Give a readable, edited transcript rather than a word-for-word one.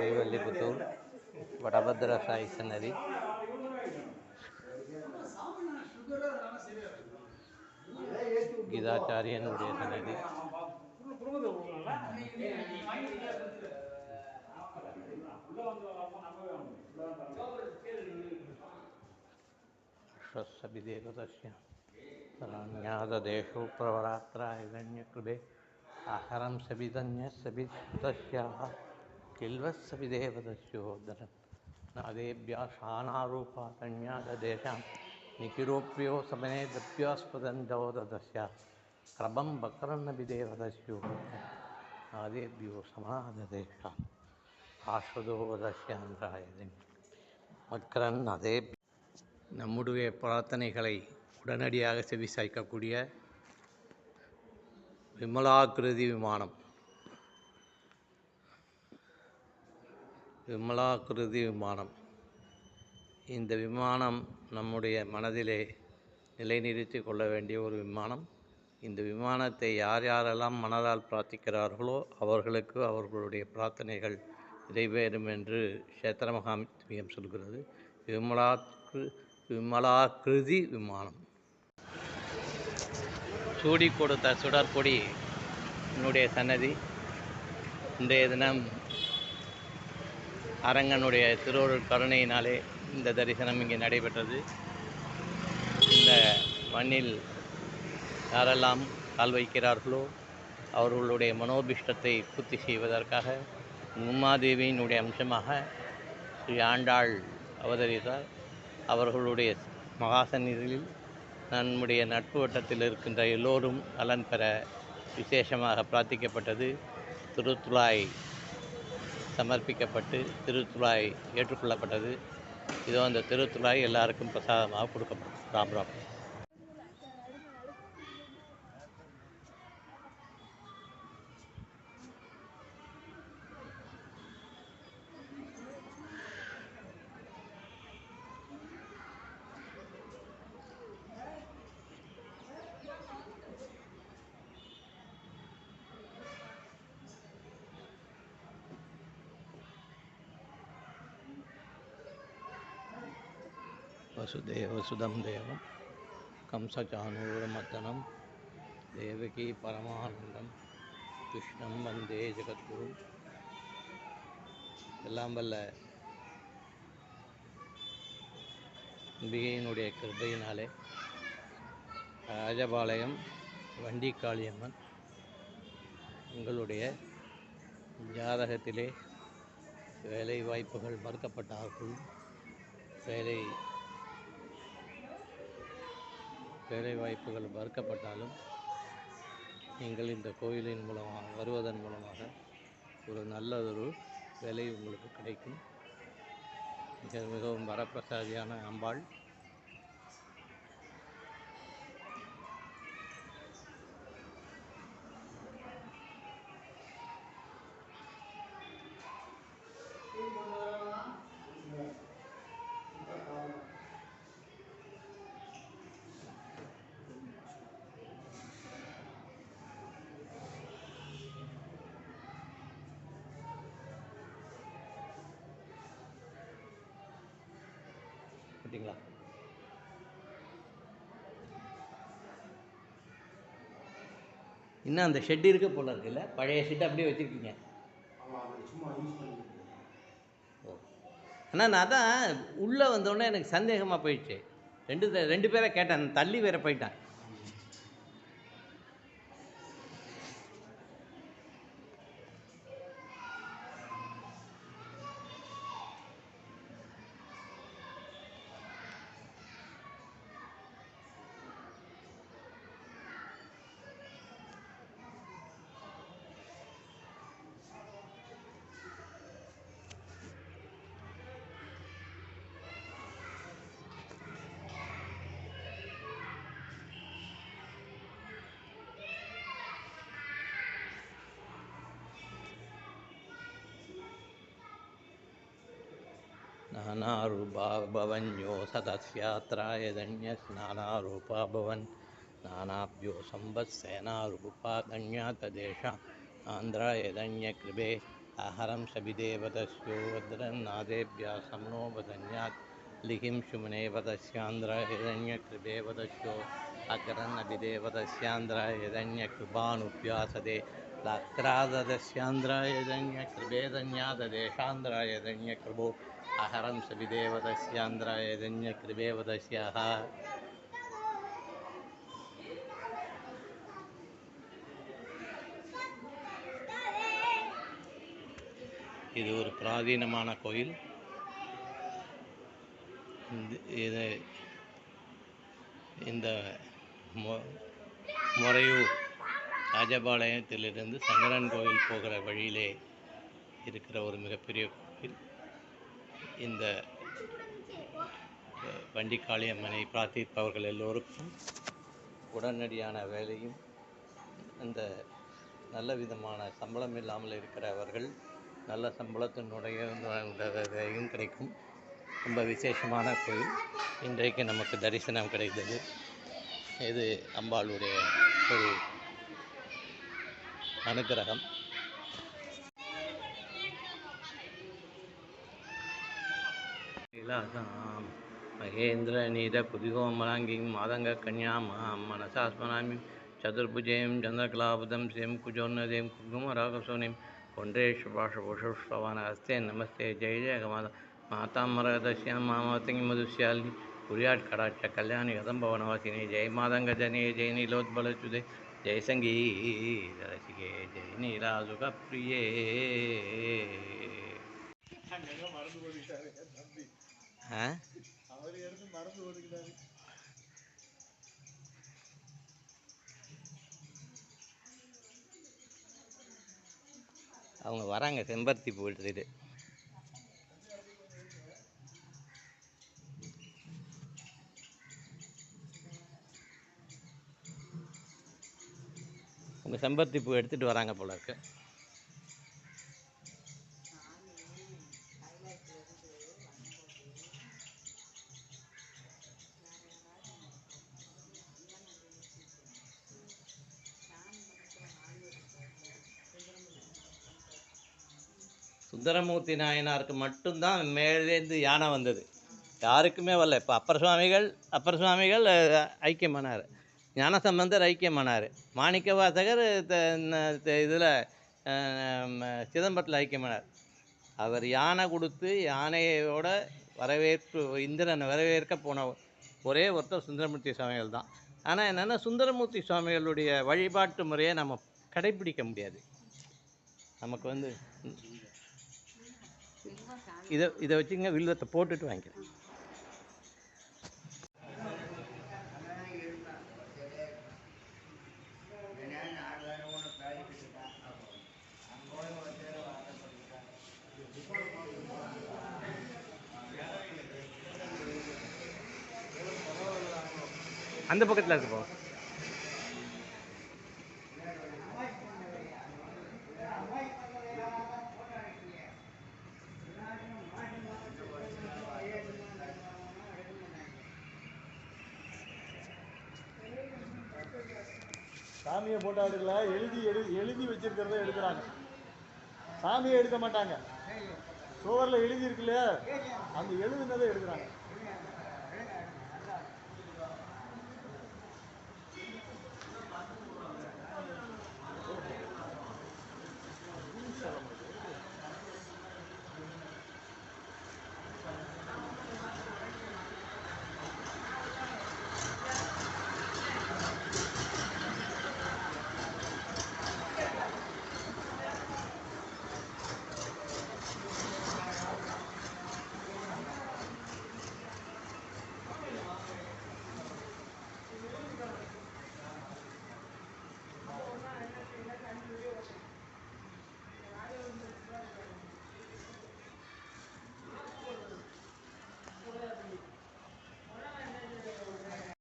ஸ்ரீவல்லிபுத்தூர் வடபத்ர சாய் சன்னதி. கீதாச்சாரியனுடைய சன்னதி. ஸ்வஸ்ஸபிதேவதஸ்ய சரண்யாததேஷோ பிரவராத்ராயதன்யக்ருபே ஆஹரம் சபிதன்யஸ்ஸபிதஸ்யாः கில்வஸ்ஸபிதேவதஸ்யோதரன் நாதேभ्यः शानारूपातन्याददेशां निखिरोप्यो समनेभ्योऽस्पदञ्जोददस्या क्रमं बकरन्नभिदेवदस्यो नादेभ्यो समाददेशां ஆஸ்வதோதஸ்யாந்திராயதன் மக்கரன் அதே. நம்முடைய பிரார்த்தனைகளை உடனடியாக செவிசாய்க்கக்கூடிய விமலாகிருதி விமானம். விமலாகிருதி விமானம். இந்த விமானம் நம்முடைய மனதிலே நிலைநிறுத்தி கொள்ள வேண்டிய ஒரு விமானம். இந்த விமானத்தை யார் யாரெல்லாம் மனதால் பிரார்த்திக்கிறார்களோ அவர்களுக்கு அவர்களுடைய பிரார்த்தனைகள் நிறைவேறும் என்று க்ஷேத்திர மகாத்மியம் சொல்கிறது. விமலாகிருதி விமானம். சூடி கொடுத்த சுடற்கொடி என்னுடைய சன்னதி. இன்றைய தினம் அரங்கனுடைய திருவருள் கருணையினாலே இந்த தரிசனம் இங்கே நடைபெற்றது. இந்த மண்ணில் யாரெல்லாம் கால் வைக்கிறார்களோ அவர்களுடைய மனோபிஷ்டத்தை பூர்த்தி செய்வதற்காக உமாதேவியினுடைய அம்சமாக ஸ்ரீ ஆண்டாள் அவதரித்தார். அவர்களுடைய மகாசந்நிதியில் நம்முடைய நட்பு வட்டத்தில் இருக்கின்ற எல்லோரும் நலன் பெற விசேஷமாக பிரார்த்திக்கப்பட்டது. திருத்துழாய் சமர்ப்பிக்கப்பட்டு திருத்துழாய் ஏற்றுக்கொள்ளப்பட்டது. இதோ அந்த திருத்துழாய் எல்லாருக்கும் பிரசாதமாக கொடுக்கப்படும். ராம் ராம். வசுதேவசுதம் தேவம் கம்சச்சானூரமர்தனம் தேவகி பரமானந்தம் கிருஷ்ணம் வந்தே ஜெகத்குரு. எல்லாம் வல்ல அம்பிகையினுடைய கிருபையினாலே ராஜபாளையம் வண்டிக்காளியம்மன் உங்களுடைய ஜாதகத்திலே வேலை வாய்ப்புகள் மறுக்கப்பட்டார்கள், வேலை வாய்ப்புகள் மறுக்கப்பட்டாலும் நீங்கள் இந்த கோயிலின் மூலமாக வருவதன் மூலமாக ஒரு நல்லதொரு வேலை உங்களுக்கு கிடைக்கும். மிகவும் வரப்பிரசாதியான அம்பாள். பார்த்தீங்களா? இன்னும் அந்த ஷெட் இருக்க போல இருக்குல்ல, பழைய ஷெட் அப்படியே வச்சுருக்கீங்க. ஆனால் நான் தான் உள்ளே வந்தோடனே எனக்கு சந்தேகமாக போயிடுச்சு. ரெண்டு பேரை கேட்டேன், தள்ளி வேற போயிட்டேன். नानारूपा भवन्यो सतस्यात्राय धन्यस्नानारूपा भवन् नानाभ्यो संवत्सेनारूपा धन्यातदेशा आन्ध्राय धन्यकृपे आहरं सविदेवदस्यो वज्रन्नादेभ्यः नो वदन्यात् लिहिं शुमनेवदस्यान्द्रहिरण्यकृपेवदस्यो अकरन्नभिदेवदस्यान्द्रहिरण्यकृपानुभ्यासदे लात्राददस्यान्द्रहिरण्यकृपेदन्याददेशान्द्रहिरण्यकृपो आहरं सविदेवदस्यान्द्रहिरण्यकृपेवदस्याः. இது ஒரு பிராதீனமான கோயில். இது இந்த முறையூர் ராஜபாளையத்திலிருந்து சங்கரன் கோயில் போகிற வழியிலே இருக்கிற ஒரு மிகப்பெரிய கோயில். இந்த வண்டிக்காளியம்மனை பிரார்த்திப்பவர்கள் எல்லோருக்கும் உடனடியான வேலையும் இந்த நல்ல விதமான சம்பளம் இல்லாமல் இருக்கிறவர்கள் நல்ல சம்பளத்தினுடைய வேலையும் கிடைக்கும். ரொம்ப விசேஷமான கோயில். இன்றைக்கு நமக்கு தரிசனம் கிடைத்தது. இது அம்பாளுடைய ஒரு அனுகிரகம். மகேந்திர நீத புதிகோமலாங்கிங் மாதங்க கன்யாம் மனசாஸ்மனாமி சதுர்புஜேம் சந்திரகலாபுதம் சேம் குஜோன்னதேம் குங்குமராகசோனிம் பொன்றேஷ்பாஷபுஷவானஸ்தே நமஸ்தே ஜெய ஜெயகமாத மாதாமரதஸ்யாம் மாமாத்தங்கி மதுஷாலினி குரியாட் கடாட்ச கல்யாணி கதம்பவனவாசினி ஜெய மாதங்க ஜனே ஜெய நீலோத்பலச்சுதே ஜெய சங்கீத ரசிகே ஜெய நீலாசுக பிரியே. அவங்க வராங்க செம்பருத்தி பூ எடுத்துட்டு. அவங்க செம்பருத்தி பூ எடுத்துட்டு வராங்க போல இருக்கு. சுந்தரமூர்த்தி நாயனாருக்கு மட்டும்தான் மேலேருந்து யானை வந்தது, யாருக்குமே வரல. இப்போ அப்பர் சுவாமிகள் ஐக்கியமானார், ஞானசம்பந்தர் ஐக்கியமானார், மாணிக்க வாசகர் இதில் சிதம்பரத்தில் ஐக்கியமானார். அவர் யானை கொடுத்து யானையோட இந்திரனை வரவேற்க போன ஒரே ஒருத்தர் சுந்தரமூர்த்தி சுவாமிகள் தான். ஆனால் என்னென்னா, சுந்தரமூர்த்தி சுவாமிகளுடைய வழிபாட்டு முறையை நம்ம கடைப்பிடிக்க முடியாது. நமக்கு இதை வச்சுங்க, வில்வத்தை போட்டுட்டு வாங்கிக்கிறேன். அந்த பக்கத்தில் இருக்கு போ. சாமியை போட்டோ எடுக்கல, எழுதி வச்சிருக்கிறத எடுக்கிறாங்க. சாமியை எடுக்க மாட்டாங்க. சுவரில் எழுதி இருக்குல்ல, அந்த எழுதுனதை எடுக்கிறாங்க.